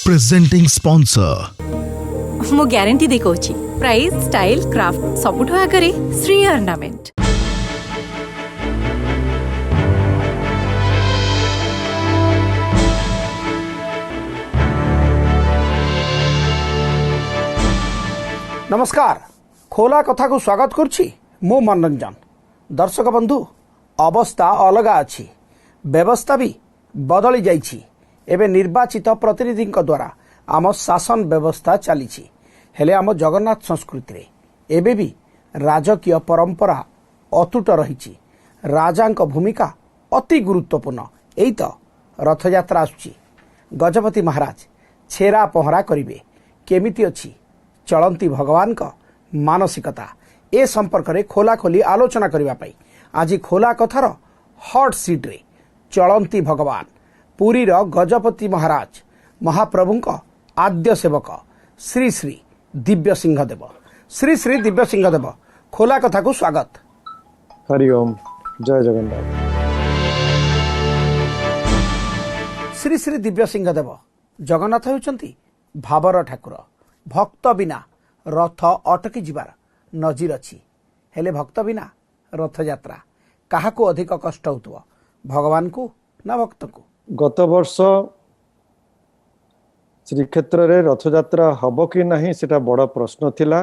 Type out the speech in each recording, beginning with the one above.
Presenting sponsor मो guarantee दे कहूँ price style craft सबुठ आगे श्री ऑर्नामेंट। नमस्कार, खोला कथा को स्वागत करुछि मो मनोरंजन। दर्शक बंधु, अवस्था अलग अच्छी, व्यवस्था भी बदली जाइछि। एवं निर्वाचित प्रतिनिधि द्वारा आम शासन व्यवस्था चली हेले आम जगन्नाथ संस्कृति रे एबे भी राजकीय परंपरा अतुट रही। राजा भूमिका अति गुरुत्वपूर्ण। यही तो रथयात्रा आसुची। गजपति महाराज छेरा पहरा करिवे केमिति अछि चलंती भगवान का मानसिकता ए संपर्क में खोलाखोली आलोचना करने पाई आज खोला कथार हॉट सीट रे चलंती भगवान पुरीर गजपति महाराज महाप्रभु आद्य सेवक श्री श्री दिव्य सिंहदेव। श्री श्री दिव्य सिंहदेव, खोला कथा को स्वागत। हरि ओम, जय जगन्नाथ। श्री श्री दिव्य सिंहदेव, जगन्नाथ होउचंती भावर ठाकुर। भक्त बिना रथ अटकी जिबार नजीर अच्छी। हेले भक्त बिना रथ यात्रा काहाकू अधिक कष्ट होतुव, भगवान को ना भक्त को? गत वर्ष श्रीक्षेत्र रे रथ यात्रा हब कि नहीं सेटा बड़ प्रश्न थिला।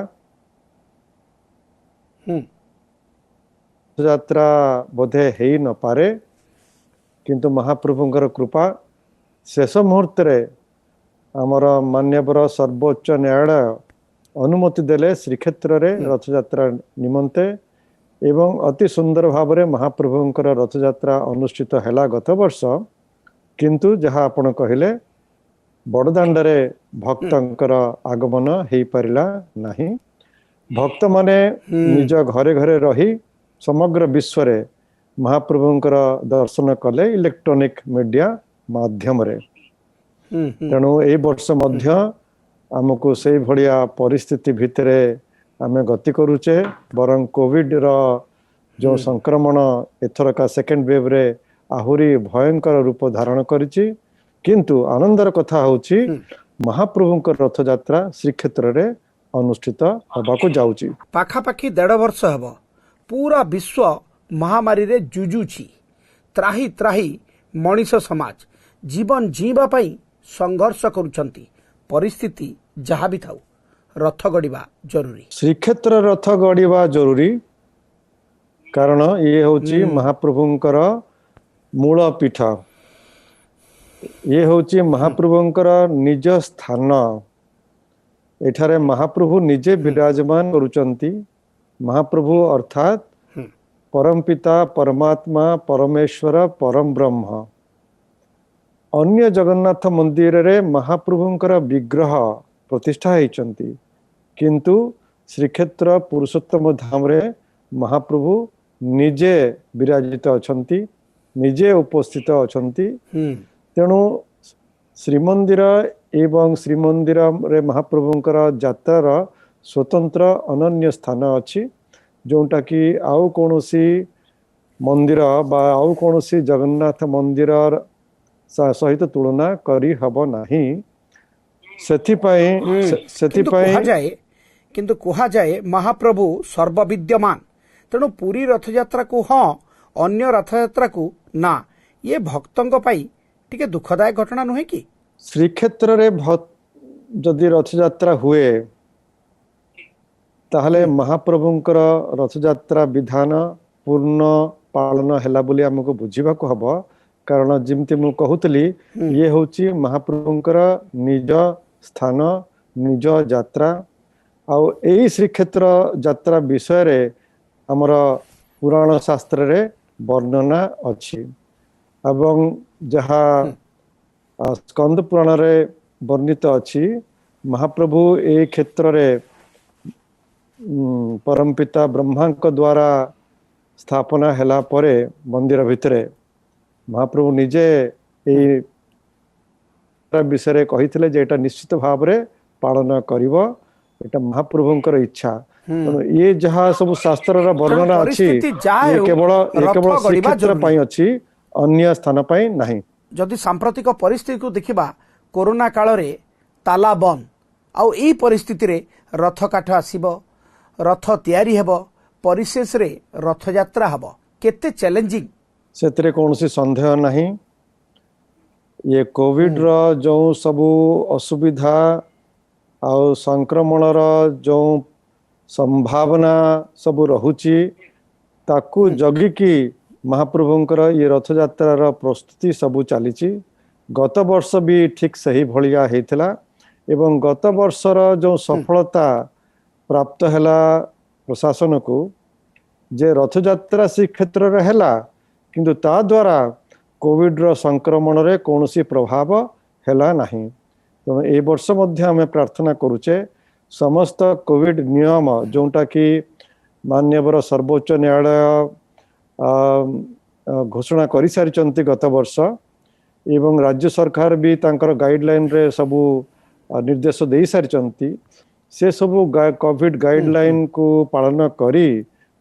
रथ यात्रा बोधे हेई न पारे, किंतु महाप्रभुंकर कृपा शेष मुहूर्त रे आमर मान्यवर सर्वोच्च न्यायालय अनुमति देले श्रीक्षेत्र रे रथ यात्रा निमंते एवं अति सुंदर भाव में महाप्रभुंकर रथ यात्रा अनुष्ठित हैला गत वर्ष। किंतु जहाँ आपण कहले बड़दाण्ड रे भक्तंकर आगमन हेई परिला नहीं। भक्त माने निज घरे घरे रही समग्र विश्व रे महाप्रभुंकर दर्शन कले इलेक्ट्रॉनिक मीडिया माध्यम रे। तेणु ए वर्ष मध्य आमको से भलिया परिस्थिति भितरे आमे गति करूचे। बरं कोविड रो जो संक्रमण एथर का सेकेंड वेव रे आहुरी भयंकर रूप धारण करिछि। किंतु आनंदर कथा होछि महाप्रभुंकर रथ यात्रा श्रीक्षेत्र रे अनुष्ठित होबाको जाउछि। पाखापाखि 1.5 वर्ष हब पूरा विश्व महामारी रे जुजुछि। त्राही त्राही मनीष समाज जीवन जीवा पाई संघर्ष करुछंती। परिस्थिति जहाँ भी थाउ रथ गड़िबा जरूरी। श्रीक्षेत्र रथ गड़िबा जरूरी, कारण ये होची महाप्रभुंकर मूल पीठ। ये होची महाप्रभुंकर निज स्थान। एठारे महाप्रभु निजे विराजमान करुचंती। महाप्रभु अर्थात परमपिता परमात्मा परमेश्वर परम ब्रह्म। अन्य जगन्नाथ मंदिर रे महाप्रभुंकर विग्रह प्रतिष्ठा होइचंती, किंतु श्रीक्षेत्र पुरुषोत्तम धाम रे महाप्रभु निजे विराजित अछंती, निजे उपस्थित अछंती। तेणु श्रीमंदिर एवं श्रीमंदिर रे महाप्रभुंकर यात्रार स्वतंत्र अनन्य स्थान अछि, जोटा कि आउ कोनोसी मंदिर बा आउ कोनोसी जगन्नाथ मंदिर सहित तुलना करी हब नाही। किंतु कहा जाए महाप्रभु सर्वविद्यमान। तेणु पुरी रथ यात्रा को हाँ, अन्य रथ यात्रा को ना, ये भक्तों पाई टिके दुखदायक घटना नुहे कि? श्रीक्षेत्र रे जदि रथ यात्रा हुए ताहले महाप्रभुंकर रथ यात्रा विधान पूर्ण पालन हैला बोली हमको बुझीबा को हबो। कारण जिमती मु कहूतली ये होची महाप्रभुंकर निज स्थान, निज यात्रा। आउ एई श्रीक्षेत्र यात्रा विषय रे हमर पुराण शास्त्र रे वर्णना अछि एवं जहाँ स्कंद पुराण रे वर्णित अछि। महाप्रभु ए क्षेत्र रे परमपिता ब्रह्मा द्वारा स्थापना हैला परे मंदिर भितरे महाप्रभु निजे विषय कही जे एटा निश्चित भाव रे पालन करिवो, एटा महाप्रभुंकर इच्छा। ये जहाँ सब शास्त्र वर्णना अच्छी केवल श्रीक्षेत्र पई अछि, अन्य स्थान पई नहीं। जदि सांप्रतिक परिस्थिति को देखिबा, कोरोना काल रे ताला बंद आउ एई परिस्थिति रे रथ काठ आसीबो रथ तयारी हेबो परिशेष रे रथ यात्रा हेबो केते चैलेंजिंग ସେଥିରେ କୌଣସି ସନ୍ଦେହ ନାହିଁ ये कोविड ର ଯେଉଁ ସବୁ ଅସୁବିଧା ଆଉ ସଂକ୍ରମଣର ଯେଉଁ संभावना ସବୁ ରହୁଛି ତାକୁ ଜଗିକି महाप्रभुଙ୍କର ये रथଯାତ୍ରାର ପ୍ରସ୍ତୁତି ସବୁ ଚାଲିଛି गत वर्ष भी ठीक सही भलिया ହେଇଥିଲା ଏବଂ गत वर्षର ଯେଉଁ ସଫଳତା प्राप्त ହେଲା प्रशासन को जे रथଯାତ୍ରା श्रीक्षेत्र ହେଲା किंतु ता द्वारा कोविड रो संक्रमण रे कौनसी प्रभाव हैला नहीं तो ए वर्ष मध्य हमें प्रार्थना करूचे समस्त कोविड नियम जोटा कि माननीय सर्वोच्च न्यायालय घोषणा कर सारी गत वर्ष एवं राज्य सरकार भी तांकर गाइडलाइन रे सबू निर्देश दे सारी से सबू कोविड गाइडलाइन को पालन करी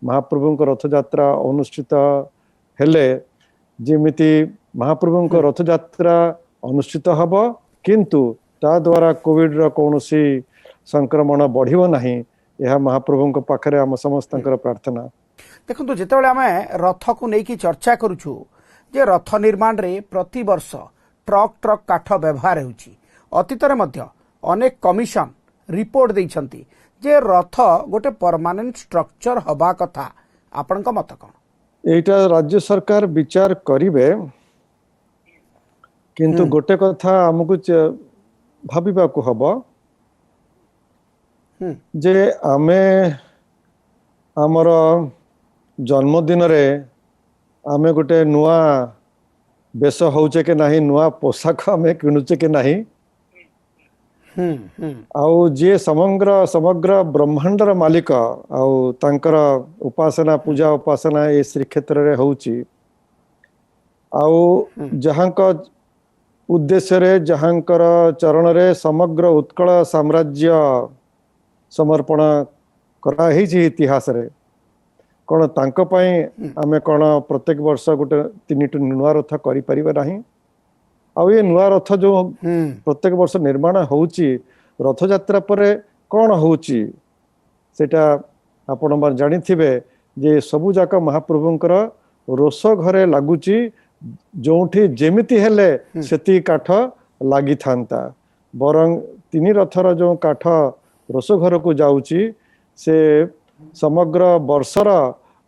महाप्रभु रथयात्रा अनुष्ठित हेले जेमिति महाप्रभु रथयात्रा अनुष्ठित हब किंतु ता द्वारा कोविड रो कौनसी संक्रमण बढ़िबो नहीं यह महाप्रभु पाखरे आम समस्त प्रार्थना देखो जितेबाला आम रथ को लेकिन चर्चा करुछु जे रथ निर्माण रे प्रति वर्ष ट्रक ट्रक काठ व्यवहार होउची अतीत रे मध्य अनेक कमिशन रिपोर्ट देइछंती जे रथ गोटे परमानेंट स्ट्रक्चर हबा कथा आपनका मत कोन एटा राज्य सरकार विचार करिवे किंतु गोटे कथा हमकु भाबिबा को हबो जे आमे हमर जन्मदिन रे आमे गोटे नुआ बेस होउचे के नाही नुआ पोशाक आमे किनुचे के नाही आउ जे समग्र ब्रह्मांडर मालिक आउ तांकर उपासना पूजा उपासना ए श्री क्षेत्र रे होउची आउ जहांक उद्देश्य रे जहांकर चरण रे समग्र उत्कल साम्राज्य समर्पण करा ही इतिहास रे कौन तांक पई आमे कौन प्रत्येक वर्ष गोटे 3टी नुआ रथ करि परिबा नाही आ ये नुआ रथ जो प्रत्येक वर्ष निर्माण होउची रथ यात्रा परे कौन होउची सेटा आपण बार जानि थिबे जे सबु जाक महाप्रभुंकर रोष घरे लागुची जोठी जेमिति हेले सेति काठ लागि थांता बरं 3 रथर जो काठ रोष घर को जाउची से समग्र वर्षर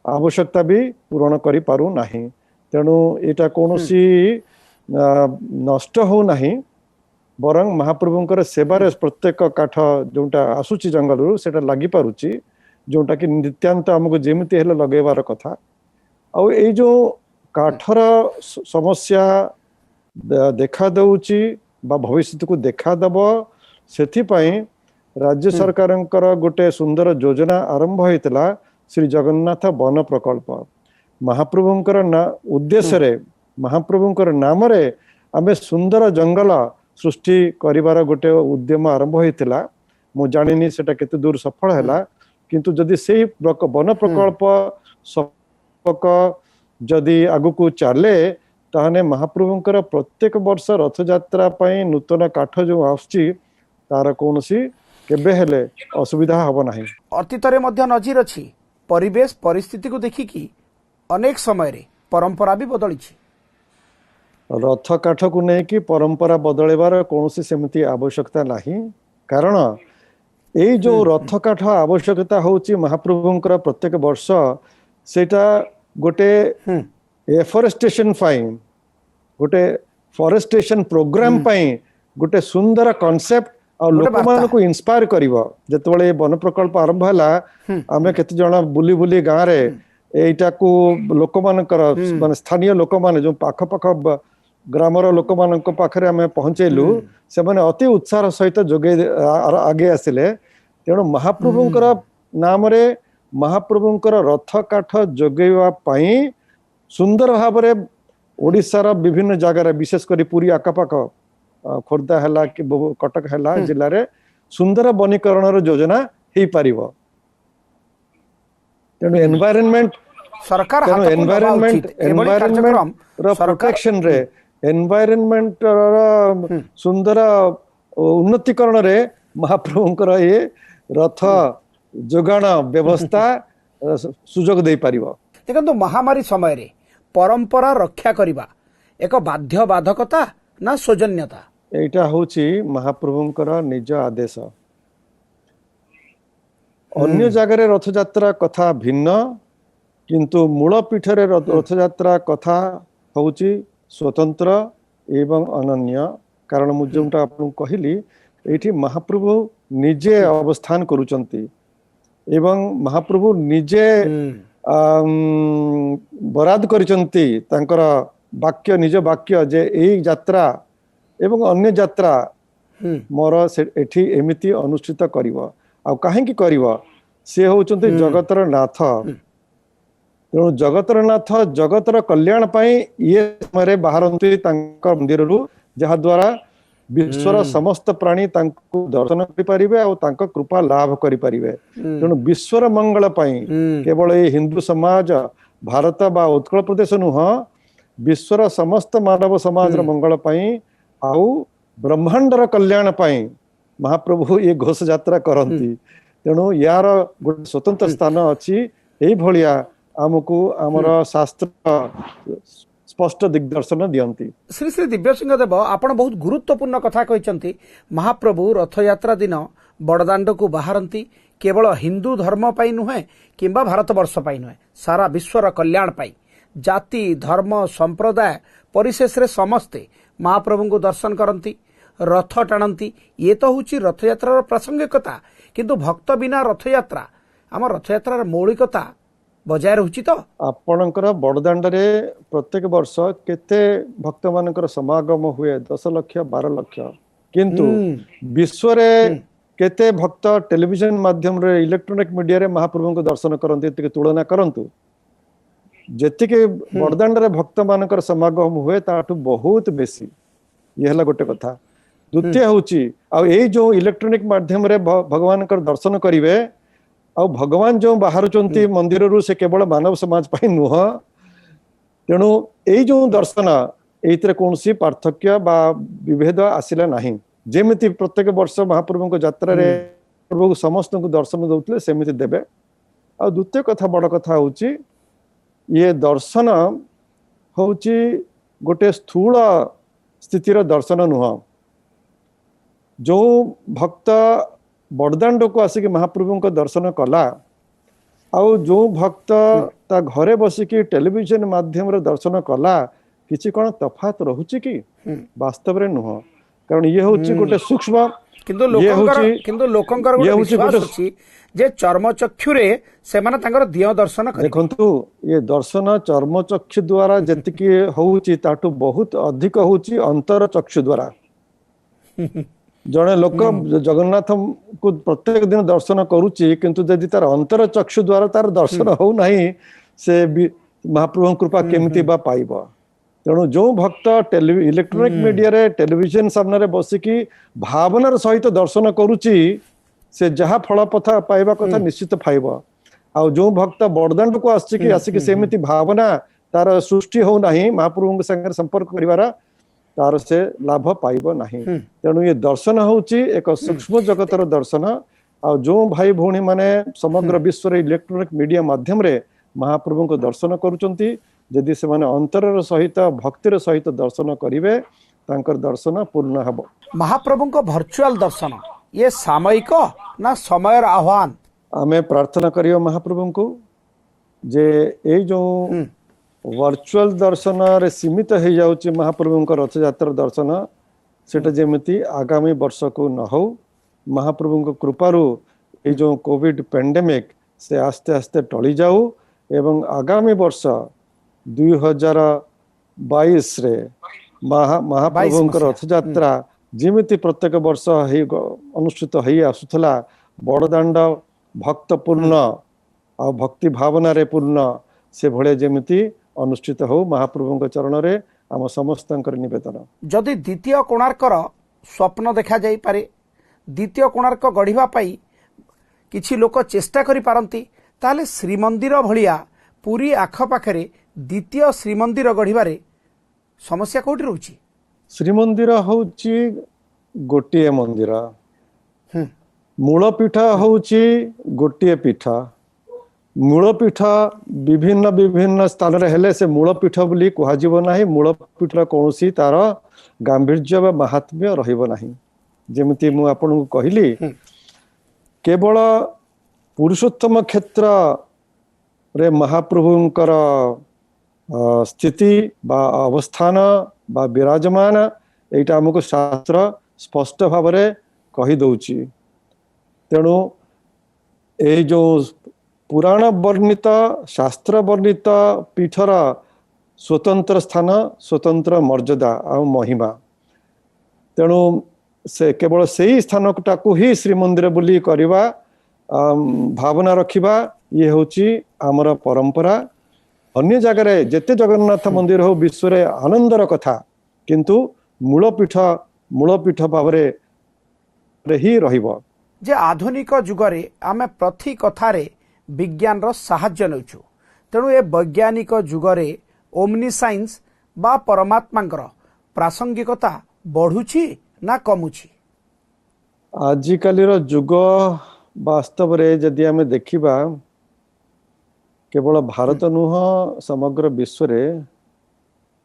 आवश्यकता भी पूरण करि पारु नाही तेणु एटा कोनोसी नष्ट हो नाही बरं महाप्रभुंकर सेवारे प्रत्येक काठ जोटा आसुची जंगल सेटा लागि पारुची जोटा कि नित्यांत हमको जेमिति हेले लगेबार कथा आ ए जो काठर समस्या देखा दउची बा भविष्य को देखा दब सेथि पई राज्य सरकारंकर गोटे सुंदर योजना आरंभ होइतला श्री जगन्नाथ वन प्रकल्प महाप्रभुंकर उद्देश्य रे महाप्रभुंकर नाम रे आमे सुंदर जंगल सृष्टि करिवार गोटे उद्यम आरंभ होइतला मु जानिनी सेटा केते दूर सफल हैला किंतु जदि सेही वन प्रकल्प सपक जदि आगु को चले ताने महाप्रभुंकर प्रत्येक वर्ष रथ यात्रा पई नूतन काठ जो आउची तार कोनसी केबे हेले असुविधा हबो नाही अतीत रे मध्य नजीर अछि परिवेश परिस्थिति को देखिकी अनेक समय रे परंपरा भी बदली छी रथ काठ को नहीं कि परंपरा बदलेबार कौनसी सेमती आवश्यकता नहीं कारण ए जो रथ काठ आवश्यकता होची महाप्रभुंकर प्रत्येक वर्ष सेटा गोटे एफोरेस्टेशन फाइन गोटे फॉरेस्टेशन प्रोग्राम पाई गोटे सुंदर कांसेप्ट और लोक मान को इंस्पायर करिवो जतबेले वन प्रकल्प आरंभ हला आमे केते जणा बुली बुली गां रे एटा को लोक मानकर माने स्थानीय लोक माने जो पाख पाख ग्रामर लोक मान पाखरे आमे पहुंचेलु से माने अति उत्साह सहित जोगे आगे आसिले तेणु महाप्रभुंकर नाम रे महाप्रभुंकर रथ काठ जोगेवा पाई सुंदर भाव रे ओडिसा रा विभिन्न जगह विशेष करी पूरी आकापाक खोर्धा हैला कि कटक हैला जिल्ला रे सुंदर वनीकरण रो योजना हेई परिबो तेणु एनवायरनमेंट सरकार एनवायरनमेंट रो प्रोटेक्शन रे एनवायरनमेंट रो सुंदर उन्नतिकरण रे महाप्रभुंकर ये रथ जोगाण व्यवस्था सुजोग दे पारिबो। देखो महामारी समय रे परंपरा रक्षा करिबा एक बाध्य बाधकता ना सौजन्यता? एटा होची महाप्रभुंकर निज आदेश। अन्य जगह रथ यात्रा कथा भिन्न, किंतु मूल पीठरे रथ यात्रा कथा होची स्वतंत्र एवं अनन्य। कारण मु जोटा आपन कहली एठी महाप्रभु निजे अवस्थान करूचंती एवं महाप्रभु निजे बराद करिचंती तांकर वाक्य निज वाक्य जे एई यात्रा एवं अन्य यात्रा मोर एठी एमिति अनुष्ठित करिवो। आ काहे की करिवो? से होचंती जगतर नाथ। तेणु जगतर नाथ जगतर कल्याण पाई ये समय बाहरंती तांकर मंदिररू, जहा द्वारा विश्वर समस्त प्राणी तांको दर्शन करि परिबे और तांको कृपा लाभ करि परिबे। तेणु विश्वर मंगल पाई केवल ये हिंदू समाज भारत बा उत्कल प्रदेश नुह, विश्वर समस्त मानव समाज मंगल पाई आउ ब्रह्मांडर कल्याण पाई महाप्रभु ये घोष यात्रा करंती। तेणु यार गोटे स्वतंत्र स्थान अछि। एई भलिया आमको आमर शास्त्र स्पष्ट दिग्दर्शन दियंती। श्री श्री दिव्य सिंह देव आपण बहुत गुरुत्वपूर्ण कथा कहते। महाप्रभु रथ यात्रा दिन बड़दाण्ड को बाहरती केवल हिंदू धर्म पाई नुहे किंबा भारतवर्ष पाई नुहे, सारा विश्वर कल्याण पाई। जाति धर्म संप्रदाय परिशेष रे समस्ते महाप्रभु को दर्शन करती, रथ टाणती। ये तो हूँ रथ यात्रार प्रासंगिकता, किंतु भक्त बिना रथ यात्रा आम रथ यात्रार मौलिकता बजाय रहुची। तो आपणकर बड़दाण्ड रे प्रत्येक वर्ष केते भक्त मानकर समागम हुए? 10 लाख 12 लाख। किंतु विश्व रे केते भक्त टेलीविजन माध्यम रे इलेक्ट्रॉनिक मीडिया रे महाप्रभु को दर्शन करंती? एतिके तुलना करंतु। जेतिके बड़दाण्ड रे भक्त मानकर समागम हुए ताठू बहुत बेसी। ये हला गोटे कथा। द्वितीय होची आ एई जो इलेक्ट्रॉनिक माध्यम रे भगवान कर दर्शन करिवे, आ भगवान जो बाहर चंती मंदिर रू से केवल मानव समाज पाई नुह। तेणु एई जो दर्शन एइतरे कोनसी पार्थक्य बा विभेद आसिला नाही। जेमिति प्रत्येक वर्ष महाप्रभु को यात्रा रे प्रभु समस्त को दर्शन दउतले सेमिति देबे। आ द्वितीय कथा बड़ कथा होची ये दर्शन होची गोटे स्थूल स्थितिर दर्शन नुह। जो भक्त बड़दाण्ड को आसिक महाप्रभु को दर्शन कला आउ जो भक्त ता घरे बसिकी टेलीविजन माध्यम रे दर्शन कला, किछि कोन तफात रहुची कि? वास्तव रे नुह। कारण ये होची गोटे सूक्ष्म, किंतु लोकंकर गोटे विश्वास अछि जे चर्म चक्षु रे से माने तांकर दिय दर्शन करे। देखंतु ये दर्शन चर्म चक्षु द्वारा जतिकी होउची ताटू बहुत अधिक होउची अंतर चक्षु द्वारा। जड़े लोक जगन्नाथ को प्रत्येक दिन दर्शन करुच्ची, किंतु यदि तार अंतर चक्षु द्वारा तार दर्शन हो नहीं, से महाप्रभु कृपा केमिति बा पाइब? तेणु जो भक्त इलेक्ट्रॉनिक मीडिया रे टेलीविजन सामने रे बसिकी भावनार सहित दर्शन करुच्ची, से जहा फल पथा पाइबा कथा निश्चित पाइब। आ जो भक्त बड़दाण्ड को आसिकी सेमिति भावना तार सृष्टि हो नहीं, महाप्रभु संगे संपर्क करिवारा तार से लाभ पाइब नहीं। तेणु ये दर्शन होची एक सूक्ष्म जगतर दर्शन। आ जो भाई भौणी माने समग्र विश्व रे इलेक्ट्रॉनिक मीडिया माध्यम रे महाप्रभु को दर्शन करूचंती, यदि से माने अंतरर सहित भक्तिर सहित दर्शन करिवे तांकर दर्शन पूर्ण हबो। महाप्रभु को वर्चुअल दर्शन ये सामयिक ना समयर आह्वान? आमे प्रार्थना करियो महाप्रभु को जे ए जो वर्चुअल दर्शन रे सीमित हो जाउची महाप्रभु को रथ यात्रा दर्शन, सेटा जेमिति आगामी वर्ष को न हो। महाप्रभु को कृपारू ये जो कोविड पेंडेमिक से आस्ते आस्ते टली जाऊ एवं आगामी वर्ष 2022 रे महाप्रभु को रथ यात्रा जेमिति प्रत्येक वर्ष अनुष्ठित हो आसुथला, बड़दाण्ड भक्तपूर्ण आ भक्ति भावना रे पूर्ण से भले जेमिति अनुष्ठित हो महाप्रभु के चरण रे आम समस्त निवेदन। जदि द्वितीय कोणार्कर स्वप्न देखा जाई पारे, द्वितीय कोणार्क गढ़िबा पाई किछि लोक चेष्टा करि पारंती, ताले श्रीमंदिर भलिया पुरी आखपाखरे द्वितीय श्रीमंदिर गढ़िबारे समस्या कोठी रहउची? श्रीमंदिर होउची गोटिए मंदिर हम्म, मूलपीठ हूँ गोटिए पीठ मूलपीठ विभिन्न विभिन्न स्थान रे हेले से मूलपीठ बोली कहुव ना मूलपीठ कौन तार गांभीर्य व महात्म्य रहिब नाही जेमिति मु आपन कहली केवल पुरुषोत्तम क्षेत्र रे महाप्रभुंकर स्थिति बा अवस्थान बा विराजमान एटा हमको शास्त्र स्पष्ट भाव में कही दउची तेणु ए जो पुराण वर्णित शास्त्र वर्णित पीठर स्वतंत्र स्थान स्वतंत्र मर्यादा आ महिमा तेणु से केवल से ही स्थानटाକୁ ही श्रीमंदिर बोली करवा भावना रखिबा ये होची आमर परंपरा अन्य जगह जेते जगन्नाथ मंदिर हो विश्व रे आनंदर कथा किंतु मूलपीठ भाव रे ही रहिबो जे आधुनिक जुगरे आमे प्रति कथारे विज्ञान रो साहाय्य नेउछु तेणु ए वैज्ञानिक जुगरे ओमनी साइंस बा परमात्मांकर प्रासंगिकता बढ़ुछि ना कमुछि आजिकालीर जुग वास्तव रे जदि आमे देखिबा केवल भारत नुह समग्र विश्व रे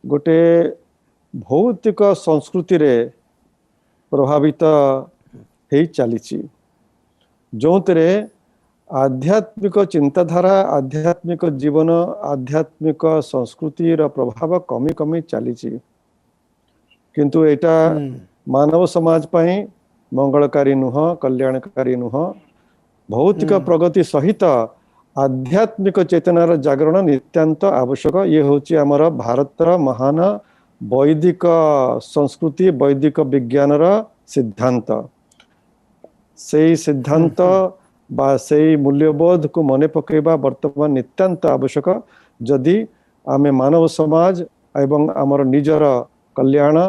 गोटे भौतिक संस्कृति रे प्रभावित हेई चलीछि जोंतरे आध्यात्मिक चिंताधारा आध्यात्मिक जीवन आध्यात्मिक संस्कृति रा प्रभाव कमी कमी चलीछि किंतु एटा मानव समाज पई मंगलकारी नुह कल्याणकारी नुह भौतिक प्रगति सहित आध्यात्मिक चेतनार जागरण नित्यांत आवश्यक ये होची हमर भारतर महान वैदिक संस्कृति वैदिक विज्ञानर सिद्धांत से सिद्धांत बा से मूल्यबोध को मने पकेबा वर्तमान नित्यांत आवश्यक जदि आमे मानव समाज एवं आमर निजर कल्याण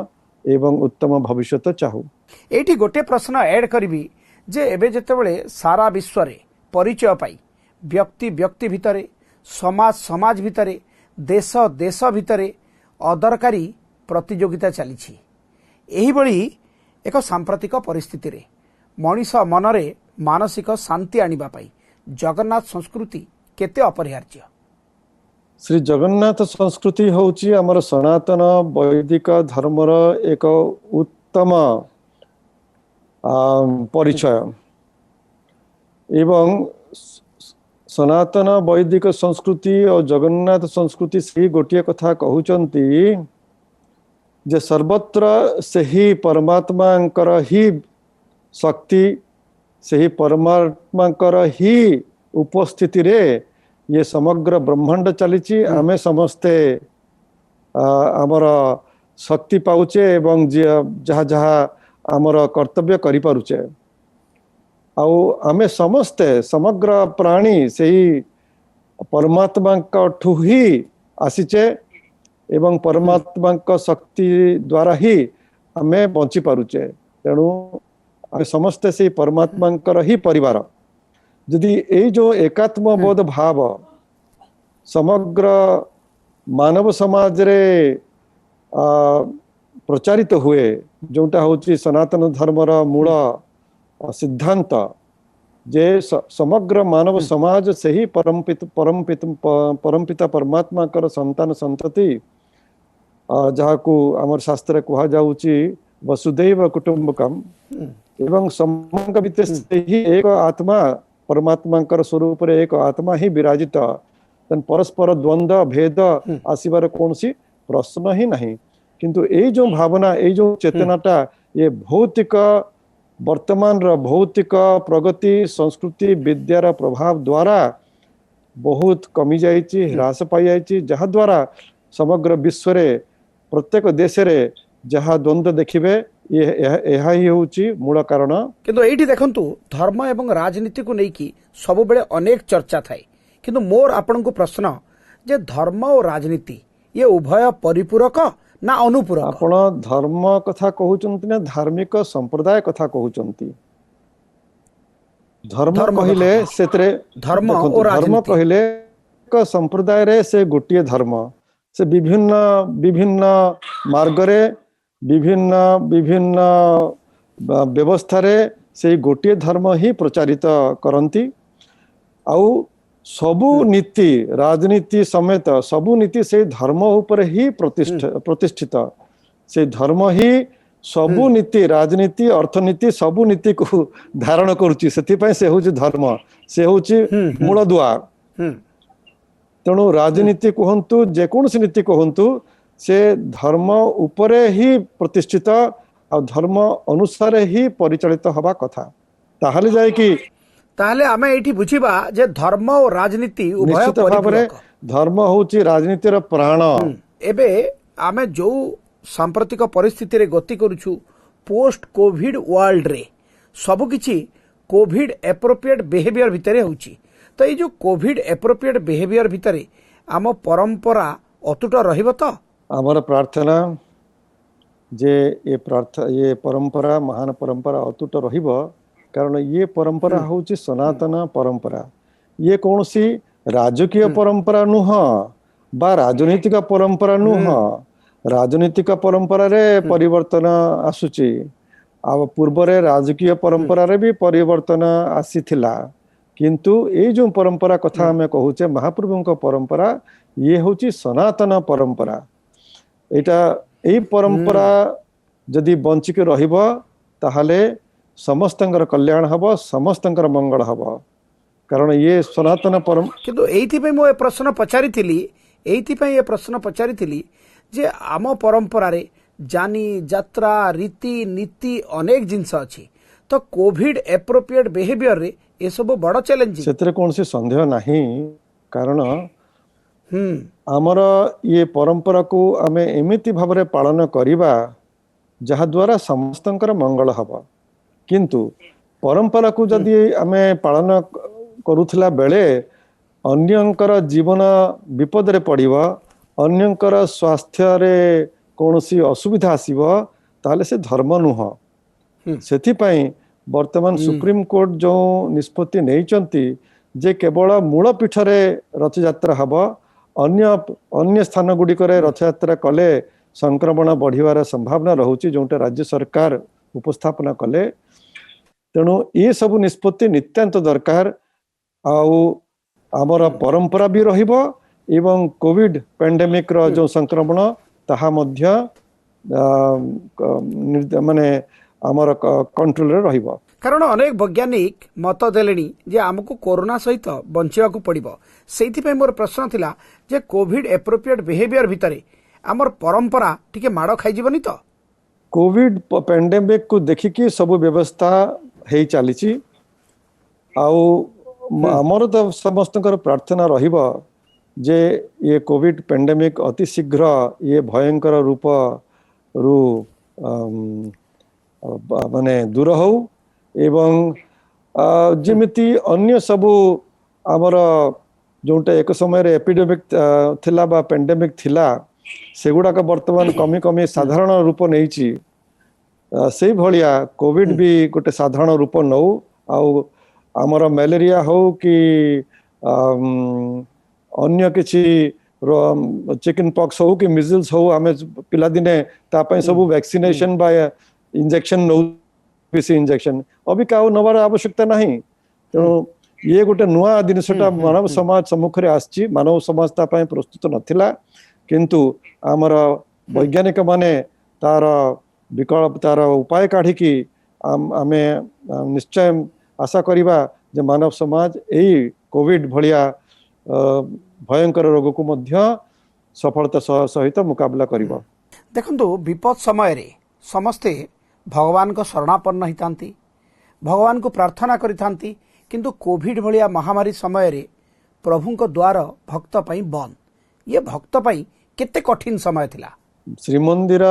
एवं उत्तम भविष्य चाहू एठी गोटे प्रश्न ऐड करबी जे एबे जेतेबेले सारा विश्व रे परिचय पाई व्यक्ति व्यक्ति भितरे समाज समाज भितरे देश देश भितरे अदरकारी प्रतियोगिता चलीछि एही बळी एक सांप्रतिक परिस्थिति रे मनीष मनरे मानसिक शांति आनिबा पाई जगन्नाथ संस्कृति केते अपरिहार्य श्री जगन्नाथ संस्कृति होची हमर सनातन वैदिक धर्मर एक उत्तम परिचय एवं सनातन वैदिक संस्कृति और जगन्नाथ संस्कृति से गोटे कथा कहउचंती जे सर्वत्र से ही परमात्मांकर ही शक्ति से ही परमात्मांकर ही उपस्थिति रे ये समग्र ब्रह्मांड चलीची आमे समस्ते आमर शक्ति पाउचे एवं जहाँ जहाँ आमर कर्तव्य करि पारुचे आउ आमे समस्ते समग्र प्राणी से ही परमात्मा ठू ही आसीचे एवं परमात्मा शक्ति द्वारा ही आमे बंची पारुचे तेणु आमे समस्ते से परमात्मा ही परिवार जदि ये जो एकात्म बोध भाव समग्र मानव समाज रे प्रचारित हुए जोटा होची सनातन धर्मर मूल सिद्धांत जे समग्र मानव समाज से ही परमपिता परमात्मा कर संतान संतति जहाँ को आमर शास्त्र कहा जाउची वसुदैव कुटुंबकम एवं समग्र भितर से ही एक आत्मा परमात्मा स्वरूप रे एक आत्मा ही विराजित परस्पर द्वंद्व भेद आसीबार कौन सी प्रश्न ही नहीं किंतु ये जो भावना ये जो चेतनाटा ये भौतिक वर्तमान भौतिक प्रगति संस्कृति विद्यार प्रभाव द्वारा बहुत कमी जाइए ह्रास पाई जाइए जहाँ द्वारा समग्र विश्व रे प्रत्येक देश रे जहाँ द्वंद्व देखिबे यह ही होची मूल कारण किंतु एठी देखंतु धर्म एवं राजनीति को लेकी सब बेले अनेक चर्चा थाए किंतु मोर आपन को प्रश्न जे धर्म और राजनीति ये उभय परिपूरक ना अनुपूरक आपण धर्म कथा कहउचंती ना धार्मिक संप्रदाय कथा कहउचंती धर्म कहिले सेतरे धर्म और धर्म कहिले एक संप्रदाय रे से गोटिए धर्म से विभिन्न विभिन्न मार्ग रे विभिन्न विभिन्न व्यवस्था रे से गोटे धर्म ही प्रचारित करती आउ सबु नीति राजनीति समेत सबु नीति से धर्म ऊपर ही प्रतिष्ठित से धर्म ही सबु नीति राजनीति अर्थनीति सबु नीति को धारण करुच्ची से हूँ धर्म से हूँ मूल दुआ तेणु राजनीति कहतु जेकोसी नीति कहतु से धर्म उपरे ही प्रतिष्ठित आ धर्म अनुसार ही परिचालित हवा कथा ताहले जाय कि ताहले आमे एठी बुझिबा जे धर्म और राजनीति उभय निश्चित भाव में धर्म होची राजनीतिर प्राण एबे आमे जो सांप्रतिक परिस्थिति रे गति करूछु पोस्ट कोविड वर्ल्ड रे सब किछि कोविड एप्रोप्रिएट बिहेवियर भितरे होची तो ये जो कोविड एप्रोप्रिएट बिहेवियर भितरे आम परंपरा अतुट रहिबो तो आमर प्रार्थना जे ये परंपरा महान परंपरा अतुट रहिबो कारण ये परंपरा होची सनातन परंपरा ये कौन सी राजकीय परंपरा नुह बा राजनीतिक परंपरा नुह राजनीतिक परंपरा रे परिवर्तन आसुची आ पूर्व रे राजकीय परंपरा रे भी परिवर्तन आसीथिला किंतु ये जो परंपरा कथा हमें कहूचे महाप्रभु परंपरा ये होची सनातन परंपरा एटा यही परंपरा जदि बंचिक रहिबो ताहले समस्तंकर कल्याण हबो समस्तंकर मंगल हबो कारण ये सनातन परम किंतु एथि पे मो प्रश्न पचारिथिली एथि पे ये प्रश्न पचारिथिली जे आम परंपरा रे जानी यात्रा रीति नीति अनेक जिंस अछि तो कोविड एप्रोप्रिएट बिहेवियर रे ये सब बड़ चैलेंज सेतरे कोनसी संदेह नहीं कारण आमर ये परंपरा को आमे एमिति भाबरे पालन करिबा जहा द्वारा समस्तंकर मंगल हबो किंतु परंपरा को जदि आमे पालन करूथला बेले अन्यंकर जीवन विपद रे पड़िबो अन्यंकर स्वास्थ्य रे कोनसी असुविधा आसीबो ताले से धर्म नुह सेथि पई वर्तमान सुप्रीम कोर्ट जो निष्पत्ति नैचंती जे केवल मूल पीठ रे रथ यात्रा हबो अन्य अन्य स्थान गुड़िक रथ यात्रा कले संक्रमण बढ़िवार संभावना रहुची जोटा राज्य सरकार उपस्थापना कले तेणु ये सब निष्पत्ति नित्यांत दरकार आउ आमर परंपरा भी रहिबो एवं कोविड पैंडेमिक रो जो संक्रमण ताहा मध्य माने आमर कंट्रोल रे रहिबो कारण अनेक वैज्ञानिक मत देलेनी जे हमको कोरोना सहित बंचिया को पड़िबो सेथि पे मोर प्रश्न थिला जे कोविड एप्रोप्रिएट बिहेवियर भितरे आमर परंपरा टिके माड़ खाइ जीवनी तो कोविड पैंडेमिक को देखिकी सब व्यवस्था हेई चलीची आउ आमर तो समस्तकर प्रार्थना रहिबो जे ये कोविड पैंडेमिक अति शीघ्र ये भयंकर रूप रु माने दूर हो एवं जेमिति अन्य सबु आमर जोटा एक समय रे एपिडेमिक थिला बा पैंडेमिक थिला सेगुड़ा का वर्तमान कमी कमी साधारण रूप नहींची से भलिया कोविड भी गोटे साधारण रूप नौ आउ आमर मलेरिया हो कि अन्य किछि चिकन पॉक्स हो कि मिजल्स हो आमे पिला दिने ता पय सब वैक्सीनेशन बा इंजेक्शन नौ पीसी इंजेक्शन अभी का नवार आवश्यकता नहीं तेणु ये गोटे नुआ जिनसटा मानव समाज सम्मुख आसी मानव समाज तापाई प्रस्तुत नथिला किंतु आमर वैज्ञानिक माने तार विकल्प तार उपाय काढ़ी आमे निश्चय आशा करिबा जे मानव समाज यही कोविड भलिया भयंकर रोग को मध्य सफलता सहित मुकाबला करिबो देखंतु विपद समय रे समस्ते भगवान को शरणापन्न हितांती भगवान को प्रार्थना करिथांती किंतु कोविड भलिया महामारी समय रे प्रभु को द्वार भक्त पई बंद ये भक्त पई केते कठिन समय थिला श्रीमंदिर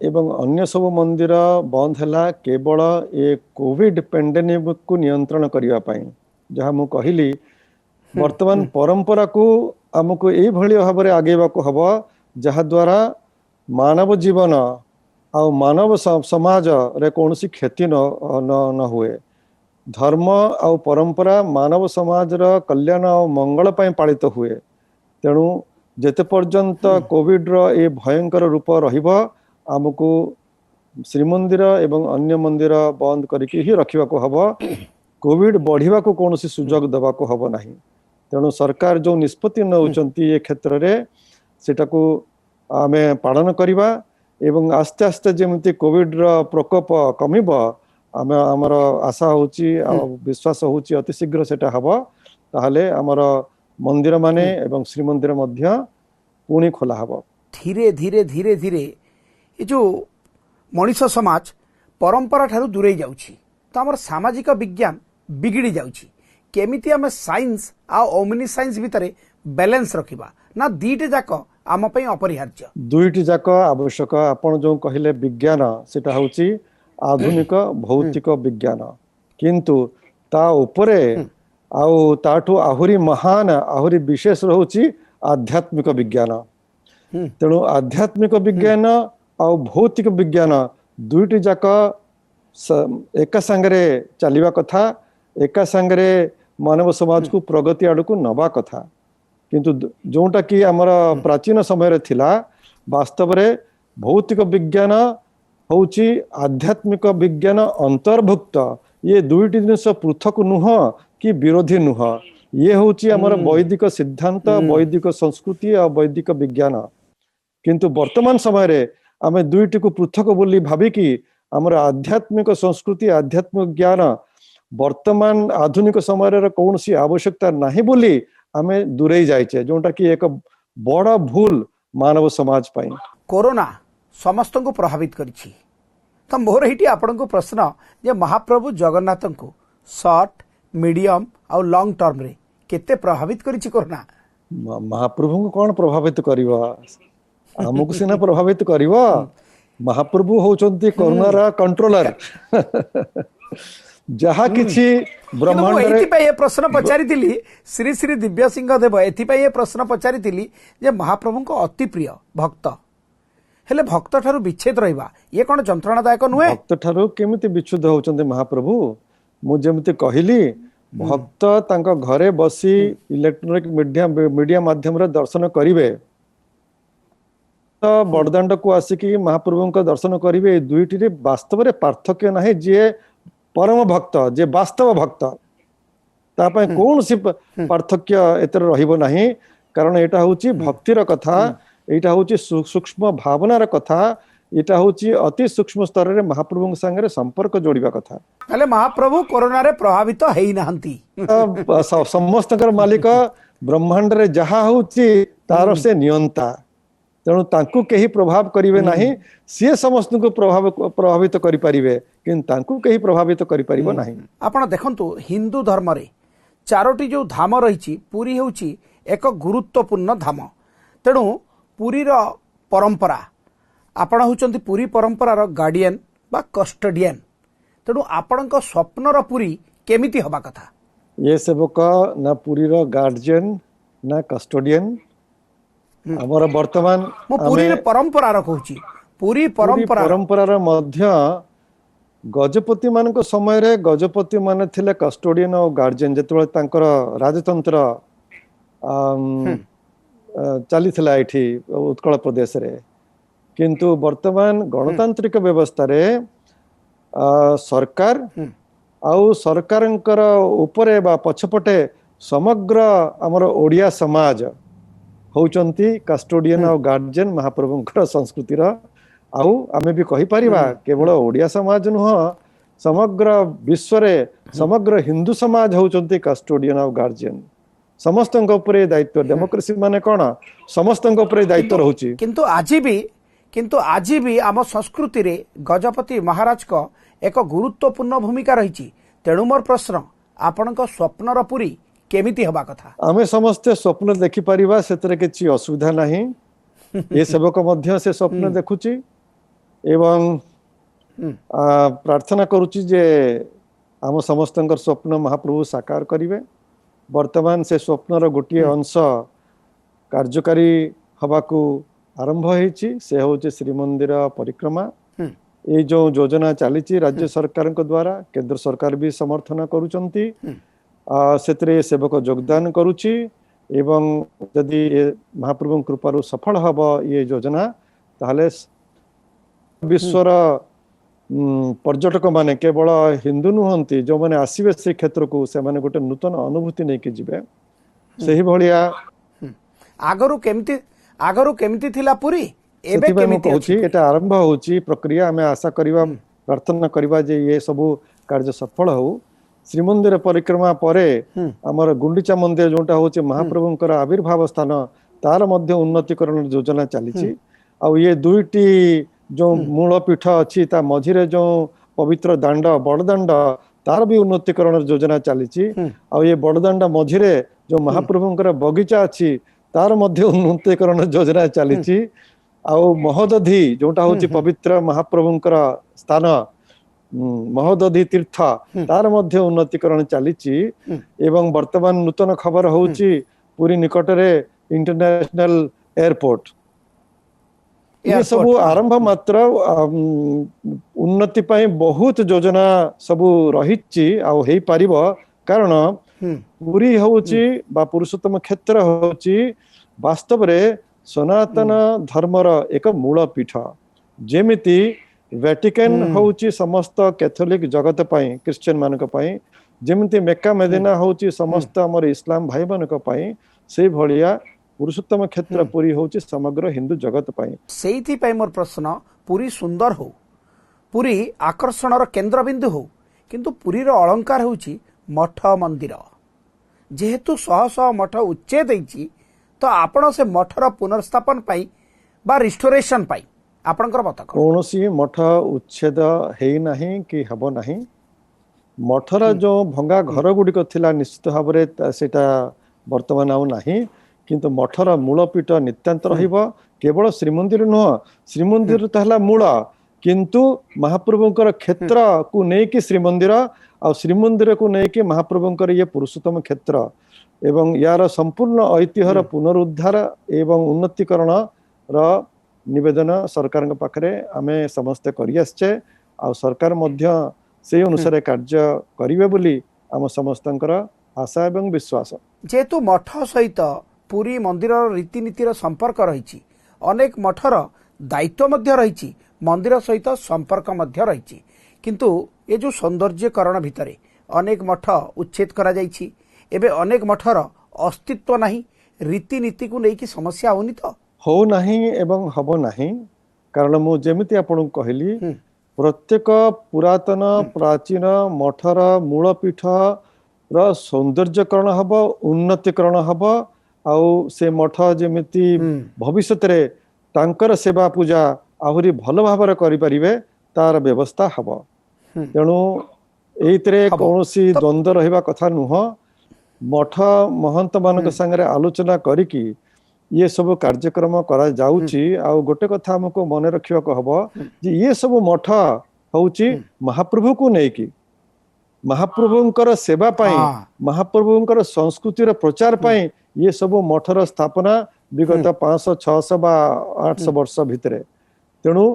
एवं अन्य सब मंदिर बंद हैला केवल ये कोविड पैंडेमिक को नियंत्रण करिवा पई जहा मु कहिली वर्तमान परंपरा को हमको एई भली भाव रे आगेबा को हबो जहा द्वारा मानव जीवन आ मानव समाज रे कोनसी क्षति न हुए धर्म आ परंपरा मानव समाज रा कल्याण आ मंगल पई पालित हुए तेणु जेते पर्यंत कोविड रो ए भयंकर रूप रहिबो हमको ଶ୍ରୀମନ୍ଦିର ଏବଂ ଅନ୍ୟ ମନ୍ଦିର ବନ୍ଦ କରିକି ହିଁ ରଖିବାକୁ ହବ। କୋଭିଡ ବଢିବାକୁ କୌଣସି ସୁଯୋଗ ଦେବାକୁ ହବ ନାହିଁ। ତେଣୁ ସରକାର ଯୋଉ ନିଷ୍ପତ୍ତି ନେଉଛନ୍ତି ଏ କ୍ଷେତ୍ରରେ ସେଟାକୁ ଆମେ ପାଳନ କରିବା ଏବଂ ଆସ୍ତେ ଆସ୍ତେ ଯେମିତି କୋଭିଡର ପ୍ରକୋପ କମିବ ଆମେ ଆମର ଆଶା ହଉଛି ଆଉ ବିଶ୍ୱାସ ହଉଛି ଅତି ଶୀଘ୍ର ସେଟା ହବ। ତାହେଲେ ଆମର ମନ୍ଦିର ମାନେ ଏବଂ ଶ୍ରୀମନ୍ଦିର ମଧ୍ୟ ପୁଣି ଖୋଲା ହବ। ଧୀରେ ଧୀରେ ଧୀରେ ଧୀରେ ଏ ଯୋଉ ମଣିଷ ସମାଜ ପରମ୍ପରା ଠାରୁ ଦୂରେଇ ଯାଉଛି, ତ ଆମର ସାମାଜିକ ବିଜ୍ଞାନ ବିଗିଡ଼ି ଯାଉଛି। କେମିତି ଆମେ ସାଇନ୍ସ ଆଉ ଓମନି ସାଇନ୍ସ ଭିତରେ ବାଲାନ୍ସ ରଖିବା ନା ଦିଟା ଯାକ ଆମ ପାଇଁ ଅପରିହାର୍ଯ୍ୟ? ଦୁଇଟି ଯାକ ଆବଶ୍ୟକ। ଆପଣ ଯୋଉ କହିଲେ ବିଜ୍ଞାନ ସେଟା ହଉଛି ଆଧୁନିକ ଭୌତିକ ବିଜ୍ଞାନ, କିନ୍ତୁ ତା ଉପରେ ଆଉ ତାଠୁ ଆହୁରି ମହାନ ଆହୁରି ବିଶେଷ ରହୁଛି ଆଧ୍ୟାତ୍ମିକ ବିଜ୍ଞାନ। ତେଣୁ ଆଧ୍ୟାତ୍ମିକ ବିଜ୍ଞାନ ଆଉ ଭୌତିକ ବିଜ୍ଞାନ ଦୁଇଟି ଯାକ ଏକା ସାଙ୍ଗରେ ଚାଲିବା କଥା, ଏକା ସାଙ୍ଗରେ ମାନବ ସମାଜକୁ ପ୍ରଗତି ଆଡକୁ ନବା କଥା। କିନ୍ତୁ ଯୋଉଟା କି ଆମର ପ୍ରାଚୀନ ସମୟରେ ଥିଲା, ବାସ୍ତବରେ ଭୌତିକ ବିଜ୍ଞାନ ହଉଛି ଆଧ୍ୟାତ୍ମିକ ବିଜ୍ଞାନ ଅନ୍ତର୍ଭୁକ୍ତ। ଇଏ ଦୁଇଟି ଜିନିଷ ପୃଥକ ନୁହଁ କି ବିରୋଧୀ ନୁହଁ। ଇଏ ହଉଛି ଆମର ବୈଦିକ ସିଦ୍ଧାନ୍ତ, ବୈଦିକ ସଂସ୍କୃତି ଆଉ ବୈଦିକ ବିଜ୍ଞାନ। କିନ୍ତୁ ବର୍ତ୍ତମାନ ସମୟରେ ଆମେ ଦୁଇଟିକୁ ପୃଥକ ବୋଲି ଭାବିକି ଆମର ଆଧ୍ୟାତ୍ମିକ ସଂସ୍କୃତି ଆଧ୍ୟାତ୍ମିକ ଜ୍ଞାନ ବର୍ତ୍ତମାନ ଆଧୁନିକ ସମୟର କୌଣସି ଆବଶ୍ୟକତା ନାହିଁ ବୋଲି ଆମେ ଦୂରେଇ ଯାଇଛେ, ଯୋଉଟା କି ଏକ ବଡ ଭୁଲ ମାନବ ସମାଜ ପାଇଁ। कोरोना समस्तଙ୍କୁ प्रभावित କରିଛି। ତ ମୋର ଏଇଠି ଆପଣଙ୍କୁ ପ୍ରଶ୍ନ ଯେ ମହାପ୍ରଭୁ ଜଗନ୍ନାଥଙ୍କୁ ସର୍ଟ ମିଡିୟମ ଆଉ ଲଙ୍ଗ ଟର୍ମରେ କେତେ ପ୍ରଭାବିତ କରିଛି କୋରୋନା? ମହାପ୍ରଭୁଙ୍କୁ କଣ ପ୍ରଭାବିତ କରିବ? ଆମକୁ ସିନା ପ୍ରଭାବିତ କରିବ। ମହାପ୍ରଭୁ ହଉଛନ୍ତି କରୋନାର କଣ୍ଟ୍ରୋଲର। ଯାହା କିଛି ବ୍ରହ୍ମାଣ୍ଡରେ ଏଥିପାଇଁ ଏ ପ୍ରଶ୍ନ ପଚାରିଥିଲି, ଶ୍ରୀ ଶ୍ରୀ ଦିବ୍ୟ ସିଂହ ଦେବ ଏଥିପାଇଁ ଏ ପ୍ରଶ୍ନ ପଚାରିଥିଲି ଯେ ମହାପ୍ରଭୁଙ୍କ ଅତି ପ୍ରିୟ ଭକ୍ତ ହେଲେ ଭକ୍ତ ଠାରୁ ବିଚ୍ଛେଦ ରହିବା ଇଏ କଣ ଯନ୍ତ୍ରଣାଦାୟକ ନୁହେଁ? ଭକ୍ତ ଠାରୁ କେମିତି ବିଚ୍ଛୁତ ହଉଛନ୍ତି ମହାପ୍ରଭୁ? ମୁଁ ଯେମିତି କହିଲି, ଭକ୍ତ ତାଙ୍କ ଘରେ ବସି ଇଲେକ୍ଟ୍ରୋନିକ ମିଡିଆ ମାଧ୍ୟମରେ ଦର୍ଶନ କରିବେ, ତ ବଡ଼ଦାଣ୍ଡକୁ ଆସିକି ମହାପ୍ରଭୁଙ୍କ ଦର୍ଶନ କରିବେ। ଏଇ ଦୁଇଟିରେ ବାସ୍ତବରେ ପାର୍ଥକ୍ୟ ନାହିଁ। ଯିଏ ପରମ ଭକ୍ତ, ଯିଏ ବାସ୍ତବ ଭକ୍ତ, ତା ପାଇଁ କୌଣସି ପାର୍ଥକ୍ୟ ଏଥିରେ ରହିବ ନାହିଁ। କାରଣ ଏଇଟା ହଉଛି ଭକ୍ତିର କଥା, ଏଇଟା ହଉଛି ସୂକ୍ଷ୍ମ ଭାବନାର କଥା, ଏଇଟା ହଉଛି ଅତି ସୂକ୍ଷ୍ମ ସ୍ତରରେ ମହାପ୍ରଭୁଙ୍କ ସାଙ୍ଗରେ ସମ୍ପର୍କ ଯୋଡ଼ିବା କଥା। ହେଲେ ମହାପ୍ରଭୁ କରୋନାରେ ପ୍ରଭାବିତ ହେଇନାହାନ୍ତି। ସମସ୍ତଙ୍କର ମାଲିକ, ବ୍ରହ୍ମାଣ୍ଡରେ ଯାହା ହଉଛି ତାର ସେ ନିୟନ୍ତା। ତେଣୁ ତାଙ୍କୁ କେହି ପ୍ରଭାବ କରିବେ ନାହିଁ। ସିଏ ସମସ୍ତଙ୍କୁ ପ୍ରଭାବିତ କରିପାରିବେ, କିନ୍ତୁ ତାଙ୍କୁ କେହି ପ୍ରଭାବିତ କରିପାରିବ ନାହିଁ। ଆପଣ ଦେଖନ୍ତୁ, ହିନ୍ଦୁ ଧର୍ମରେ ଚାରୋଟି ଯେଉଁ ଧାମ ରହିଛି, ପୁରୀ ହେଉଛି ଏକ ଗୁରୁତ୍ୱପୂର୍ଣ୍ଣ ଧାମ। ତେଣୁ ପୁରୀର ପରମ୍ପରା, ଆପଣ ହେଉଛନ୍ତି ପୁରୀ ପରମ୍ପରାର ଗାର୍ଡିଆନ ବା କଷ୍ଟଡିଆନ। ତେଣୁ ଆପଣଙ୍କ ସ୍ୱପ୍ନର ପୁରୀ କେମିତି ହେବା କଥା? ଏ ସେବକ ନା ପୁରୀର ଗାର୍ଡିଆନ ନା କଷ୍ଟୋଡିଆନ। ଆମର ବର୍ତ୍ତମାନ ମୁଁ ପୁରୀର ପରମ୍ପରାର କହୁଛି, ପୁରୀ ପରମ୍ପରାର ମଧ୍ୟ ଗଜପତି ମାନଙ୍କ ସମୟରେ ଗଜପତି ମାନେ ଥିଲେ କଷ୍ଟୋଡିଆନ ଓ ଗାର୍ଡିଆନ, ଯେତେବେଳେ ତାଙ୍କର ରାଜତନ୍ତ୍ର ଚାଲିଥିଲା ଏଠି ଉତ୍କଳ ପ୍ରଦେଶରେ। କିନ୍ତୁ ବର୍ତ୍ତମାନ ଗଣତାନ୍ତ୍ରିକ ବ୍ୟବସ୍ଥାରେ ସରକାର ଆଉ ସରକାରଙ୍କର ଉପରେ ବା ପଛପଟେ ସମଗ୍ର ଆମର ଓଡ଼ିଆ ସମାଜ ହଉଛନ୍ତି କାଷ୍ଟୋଡିଆନ ଆଉ ଗାର୍ଡିଆନ ମହାପ୍ରଭୁଙ୍କର ସଂସ୍କୃତିର। ଆଉ ଆମେ ବି କହିପାରିବା କେବଳ ଓଡ଼ିଆ ସମାଜ ନୁହଁ, ସମଗ୍ର ବିଶ୍ୱରେ ସମଗ୍ର ହିନ୍ଦୁ ସମାଜ ହଉଛନ୍ତି କାଷ୍ଟୋଡିଆନ ଆଉ ଗାର୍ଡିଆନ। ସମସ୍ତଙ୍କ ଉପରେ ଦାୟିତ୍ୱ। ଡେମୋକ୍ରେସି ମାନେ କଣ? ସମସ୍ତଙ୍କ ଉପରେ ଦାୟିତ୍ୱ ରହୁଛି। କିନ୍ତୁ ଆଜି ବି ଆମ ସଂସ୍କୃତିରେ ଗଜପତି ମହାରାଜଙ୍କ ଏକ ଗୁରୁତ୍ୱପୂର୍ଣ୍ଣ ଭୂମିକା ରହିଛି। ତେଣୁ ମୋର ପ୍ରଶ୍ନ, ଆପଣଙ୍କ ସ୍ୱପ୍ନର ପୁରୀ କେମିତି ହେବା କଥା? ଆମେ ସମସ୍ତେ ସ୍ୱପ୍ନ ଦେଖିପାରିବା, ସେଥିରେ କିଛି ଅସୁବିଧା ନାହିଁ। ଏ ସେବକ ମଧ୍ୟ ସେ ସ୍ୱପ୍ନ ଦେଖୁଛି ଏବଂ ପ୍ରାର୍ଥନା କରୁଛି ଯେ ଆମ ସମସ୍ତଙ୍କର ସ୍ୱପ୍ନ ମହାପ୍ରଭୁ ସାକାର କରିବେ। ବର୍ତ୍ତମାନ ସେ ସ୍ୱପ୍ନର ଗୋଟିଏ ଅଂଶ କାର୍ଯ୍ୟକାରୀ ହେବାକୁ ଆରମ୍ଭ ହେଇଛି, ସେ ହେଉଛି ଶ୍ରୀମନ୍ଦିର ପରିକ୍ରମା। ଏଇ ଯୋଉ ଯୋଜନା ଚାଲିଛି ରାଜ୍ୟ ସରକାରଙ୍କ ଦ୍ୱାରା, କେନ୍ଦ୍ର ସରକାର ବି ସମର୍ଥନ କରୁଛନ୍ତି। ସେଥିରେ ସେବକ ଯୋଗଦାନ କରୁଛି ଏବଂ ଯଦି ମହାପ୍ରଭୁଙ୍କ କୃପାରୁ ସଫଳ ହେବ ଏ ଯୋଜନା, ତାହେଲେ ବିଶ୍ୱର पर्यटक माने केवल हिंदू नुहंती जो माने आसीबे से क्षेत्र को से माने गोटे नूतन अनुभूति नहीं के जिबे सही भलिया आगरू केमिति थिला पुरी एबे सेति केमिति कहूची अछि एटा आरंभ होची प्रक्रिया हमें आशा करिवा प्रार्थना करिवा जे ये सब कार्य सफल हो श्रीमंदिर परिक्रमा परे हमर गुंडीचा मंदिर जोटा होची महाप्रभुंकर आविर्भाव स्थान तार मध्य उन्नतिकरण योजना चली आ ये दुईटी जो मूल पीठ अच्छी ता मझिरे जो पवित्र दांड बड़दांड तार भी उन्नतिकरण योजना चली आ ये बड़दांड मझिरे जो महाप्रभुंकर बगीचा अच्छी तार मध्य उन्नतिकरण योजना चली आउ महोदधि जोटा होची पवित्र महाप्रभुंकर स्थान महोदधि तीर्थ तार मध्य उन्नतिकरण चली एवं वर्तमान नूतन खबर होची पूरी निकटरे इंटरनेशनल एयरपोर्ट ये सब आरंभ मात्र उन्नति पाई बहुत योजना सब रही आई पार कारण पुरी होची बा पुरुषोत्तम क्षेत्र होची वास्तव रे सनातन धर्मर एक मूल पीठ जेमिति वेटिकन होची समस्त कैथोलिक जगत पाई क्रिश्चियन मानक पाई जेमिति मेक्का मेदिना होची समस्त हमर इस्लाम भाई मानक पाई से भलिया पुरुषोत्तम क्षेत्र पुरी होची समग्र हिंदू जगत पाई सेइथि पाई मोर प्रश्न पुरी सुंदर हो पुरी आकर्षणर केंद्र बिंदु हो किंतु पुरी रो अलंकार होची मठ मंदिर जेहेतु शह शह मठ उच्छेद होईची तो आपण से मठर पुनर्स्थापन पाई बा रिस्टोरेशन पाई आपनकर मत कौन सी मठ उच्छेद है नहीं कि हब नहीं मठर जो भंगा घर गुड़िक थिला निश्चित भाव में सेटा वर्तमान आउ नहीं किंतु मठर मूलपीठ नित्यांत रहिबो केवल श्रीमंदिर नुह श्रीमंदिर तहला मूल किंतु महाप्रभुंकर क्षेत्र को नेकी श्रीमंदिर आ श्रीमंदिर को नेकी महाप्रभुंकर ये पुरुषोत्तम क्षेत्र एवं यार संपूर्ण ऐतिह्यर पुनरुद्धार एवं उन्नतिकरण र निवेदन सरकार पाखरे आमे समस्ते करि आछे आ सरकार मध्य से अनुसार कार्य करिवे बोली आम समस्तंकर आशा एवं विश्वास जेहेतु मठ सहित पुरी मंदिर रीतिनीतिर संपर्क रही अनेक मठर दायित्व मध्य रही मंदिर सहित संपर्क मध्य रही किंतु ये जो सौंदर्यकरण भितरे अनेक मठ उच्छेद करा जायछि एबे अनेक मठर अस्तित्व नहीं रीतिनीति को लेकिन समस्या होनी तो हो नहीं एवं हब नहीं कारण मु जेमिति आपन कहली प्रत्येक पुरातन प्राचीन मठर मूलपीठ र सौंदर्यकरण हब उन्नतिकरण हब आउ से मठ जेमिति भविष्य रे तांकर सेवा पूजा आहुरी भल भाव करि परिबे तार व्यवस्था हब तेणु एइतरे कोनोसी द्वंद्व रहिबा कथा नुह मठ महंत मानक संगे आलोचना करिकी ये सब कार्यक्रम करा जाउची आ गोटे कथा हमको मन रखिया को हबो जे ये सब मठ होउची महाप्रभु को नेकी महाप्रभुंकर सेवा पाई महाप्रभुंकर संस्कृतिर प्रचार पाई ये सब मठर स्थापना विगत 500 600 बा 800 वर्ष भितरे तेणु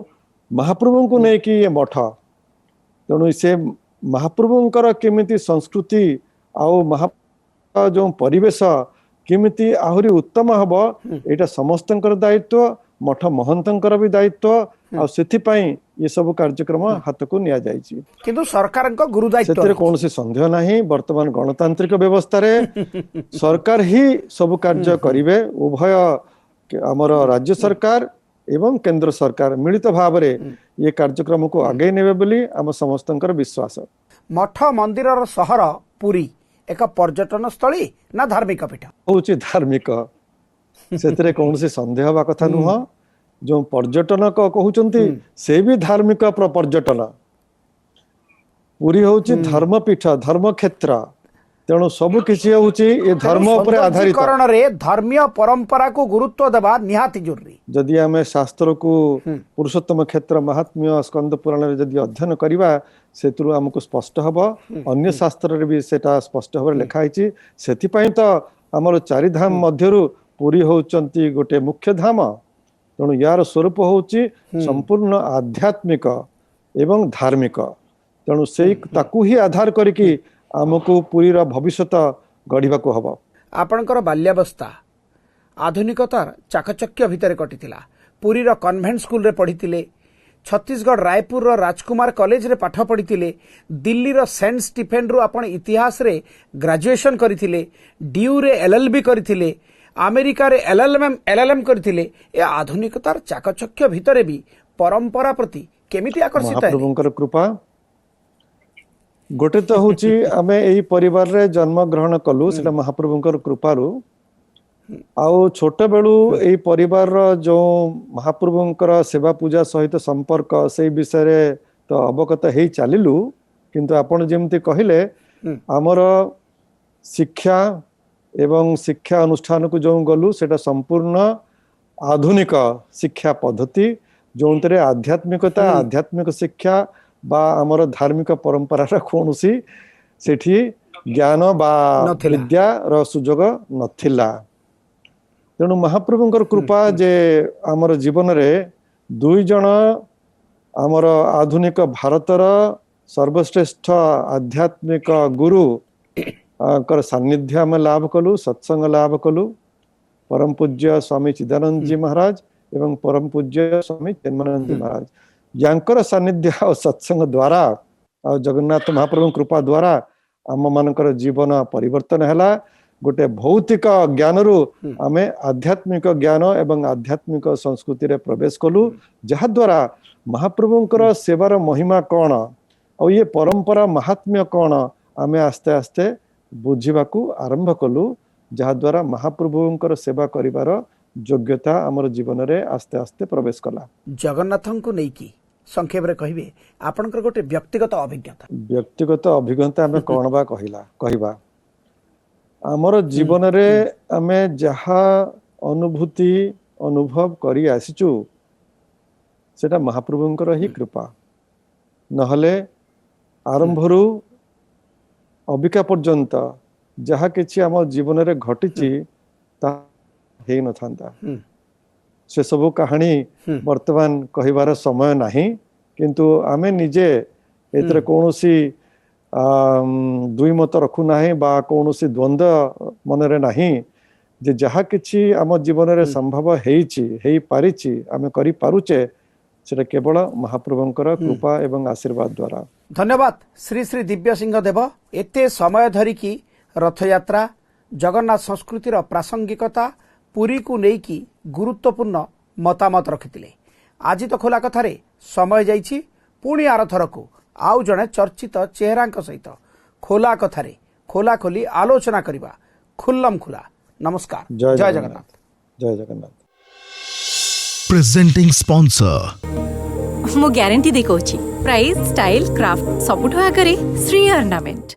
महाप्रभु को नेकी ये मठ तेणु से महाप्रभुंकर केमिति संस्कृति आउ महा जो परिवेश किमिति आहुरी उत्तम हब एटा समस्तंकर दायित्व मठ महंतंकर भी दायित्व आ सेथि पई ये सब कार्यक्रम हाथ को निया जायछि किंतु सरकार को गुरु दायित्व सेतरे कोनोसी संदेह नाही वर्तमान गणतांत्रिक व्यवस्था रे सरकार ही सब कार्य करिवे उभय हमर राज्य सरकार एवं केंद्र सरकार मिलित भाव रे ये कार्यक्रम को आगे नेबे बोली हम समस्तंकर विश्वास मठ मंदिरर शहर पुरी एक पर्यटन स्थली ना धार्मिक पीठ होची धार्मिक सेतरे कोनोसी संदेह बा कथा नुह जो पर्यटन को कहउचंती से भी धार्मिक पर्यटन पुरी होची धर्म पीठ धर्म क्षेत्र तेणु सब किसी होची ये धर्म ऊपर आधारित करण रे धर्मीय परंपरा को गुरुत्व देबा निहाती जरूरी जदि हमें शास्त्र को पुरुषोत्तम क्षेत्र महात्म्य स्कंद पुराण रे जदि अध्ययन करिबा सेतुरु हमको स्पष्ट हबो अन्य शास्त्र रे भी सेटा स्पष्ट हबर लिखा हिची सेति पई तो हमर चारि धाम मध्यरु पुरी होचंती गोटे मुख्य धाम तेणु यार स्वरूप होची संपूर्ण आध्यात्मिक एवं धार्मिक तेणु से ताकू ही आधार करिकी आमको पुरीर भविष्यत गढ़ा को हब आपणकर बाल्यावस्था आधुनिकतार चाकचक्य भितर कटिथिला पुरीर कन्वेंट स्कूल रे पढ़िथिले छत्तीसगढ़ रायपुर राजकुमार कॉलेज रे पाठ पढ़ी दिल्ली रो सेंट स्टीफेन रु आपण इतिहास रे ग्रेजुएशन करथिले ड्यू रे एलएलबी करथिले अमेरिका रे एलएलएम करथिले ए आधुनिकतार चाकचक्य भितरे भी परंपरा प्रति केमिति आकर्षित है महाप्रभुंकर कृपा गोटे तो हूँ आमे एई परिवार रे जन्म ग्रहण कलु सेटा महाप्रभुंकर कृपारू आउ छोट बेलू एई परिवार जो महाप्रभुंकर सेवा पूजा सहित संपर्क से विषय रे तो अवगत हेई चलिलु किंतु आपण जेमती कहिले हमर शिक्षा एवं शिक्षा अनुष्ठान को जो गलु सेटा संपूर्ण आधुनिक शिक्षा पद्धति जो आध्यात्मिकता आध्यात्मिक शिक्षा बा हमर धार्मिक परंपरा कौनसी सेठी ज्ञान बा विद्या रो सुजोग नथिला तेणु महाप्रभुंकर कृपा जे आमर जीवन रे दुई जन आमर आधुनिक भारतर सर्वश्रेष्ठ आध्यात्मिक गुरु कर सान्निध्य आम लाभ कलु सत्संग लाभ कलु परम पूज्य स्वामी चिदानंद जी महाराज एवं परम पूज्य स्वामी चिन्मयानंद जी महाराज यांकर सान्निध्य और सत्संग द्वारा और जगन्नाथ महाप्रभु कृपा द्वारा आम मानकर जीवन परिवर्तन हैला गोटे भौतिक ज्ञान रु आमे आध्यात्मिक ज्ञान एवं आध्यात्मिक संस्कृति रे प्रवेश कलु जहा द्वारा महाप्रभुंकर सेवार महिमा कौन और ये परंपरा महात्म्य कौन आमे आस्ते आस्ते बुझिबाकू आरंभ कलु जहा द्वारा महाप्रभुंकर सेवा करिवार योग्यता आमर जीवन रे आस्ते आस्ते प्रवेश कला जगन्नाथन को नहीं की संक्षेप रे कहिबे आपनकर गोटे व्यक्तिगत अभिज्ञता आमे कोन बा कहिबा आमर जीवन रे आमे जहा अनुभूति अनुभव करी आसीचु सेटा महाप्रभुंकर ही कृपा नहले आरंभरू अबिका पर्यंत जहा किछि आम जीवन रे घटिची ता हे न थांता से सब कहानी वर्तमान कहिबार समय नाही किंतु आमे निजे एतरे कोनोसी दुई मत रखु नाही बा कोनोसी द्वंद्व मनरे नाही जे जहा किछि आम जीवन रे संभव हेई पारिछि आमे करि पारुचे सेटा केवल महाप्रभुंकर कृपा एवं आशीर्वाद द्वारा। धन्यवाद श्री श्री दिव्य सिंह देव एते समय धरिकी रथ यात्रा जगन्नाथ संस्कृतिर प्रासंगिकता पुरी को लेकी गुरुत्वपूर्ण मतामत रखिथिले। आज तो खोला कथारे समय जाइछि पुणी आर थरकू आउ जणे चर्चित चेहरांक सहित खोला कथारे खोला खोली आलोचना करिबा खुल्लम खुला। नमस्कार। जय जगन्नाथ। जय जगन्नाथ। प्रेजेंटिंग स्पॉन्सर मो ग्यारंटी देखौछि प्राइस स्टाइल क्राफ्ट सबुठ आगरे श्री ऑर्नामेंट।